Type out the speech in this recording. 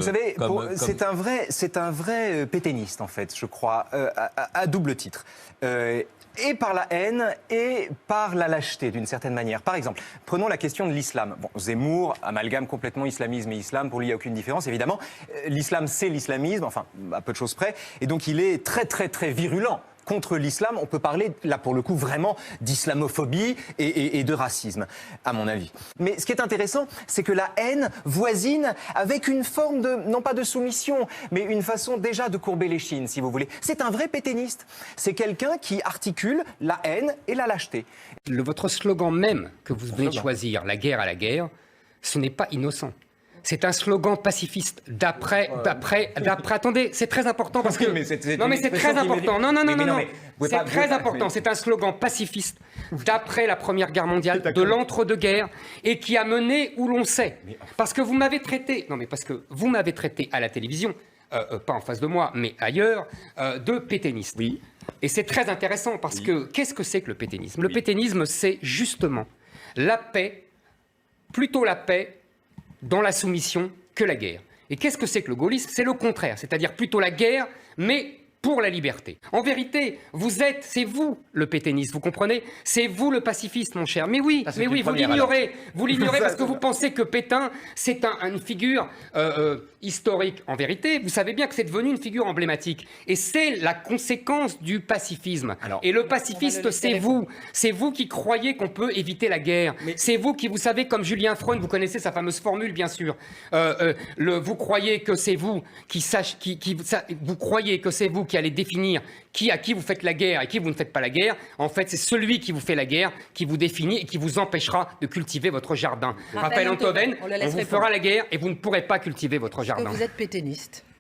savez, c'est un vrai pétainiste, en fait, je crois, à double titre. Et par la haine et par la lâcheté, d'une certaine manière. Par exemple, prenons la question de l'islam. Bon, Zemmour amalgame complètement islamisme et islam. Pour lui, il n'y a aucune différence, évidemment. L'islam, c'est l'islamisme, enfin, à peu de choses près. Et donc, il est très, très, très virulent contre l'islam. On peut parler, là, pour le coup, vraiment d'islamophobie et de racisme, à mon avis. Mais ce qui est intéressant, c'est que la haine voisine avec une forme de, non pas de soumission, mais une façon déjà de courber les chines, si vous voulez. C'est un vrai pétainiste. C'est quelqu'un qui articule la haine et la lâcheté. Votre slogan même que vous venez de choisir, la guerre à la guerre, ce n'est pas innocent. C'est un slogan pacifiste attendez, c'est très important parce que... Non mais c'est très important, non, c'est très important, c'est un slogan pacifiste d'après la Première Guerre mondiale, de l'entre-deux-guerres, et qui a mené où l'on sait. Parce que vous m'avez traité, à la télévision, pas en face de moi, mais ailleurs, de pétainiste. Oui. Et c'est très intéressant parce que, qu'est-ce que c'est que le pétainisme ? Le pétainisme, c'est justement la paix, plutôt la paix, dans la soumission que la guerre. Et qu'est-ce que c'est que le gaullisme ? C'est le contraire, c'est-à-dire plutôt la guerre, mais pour la liberté. En vérité, c'est vous le pétainiste, vous comprenez ? C'est vous le pacifiste, mon cher. Mais oui, vous l'ignorez parce que vous pensez que Pétain, c'est une figure historique. En vérité, vous savez bien que c'est devenu une figure emblématique. Et c'est la conséquence du pacifisme. Et le pacifiste, c'est vous. C'est vous qui croyez qu'on peut éviter la guerre. C'est vous qui, vous savez, comme Julien Freund, vous connaissez sa fameuse formule, bien sûr. Vous croyez que c'est vous vous croyez que c'est vous qui allez définir à qui vous faites la guerre et qui vous ne faites pas la guerre. En fait, c'est celui qui vous fait la guerre qui vous définit et qui vous empêchera de cultiver votre jardin. Raphaël Enthoven, on vous fera la guerre et vous ne pourrez pas cultiver votre jardin. Vous êtes pétainiste.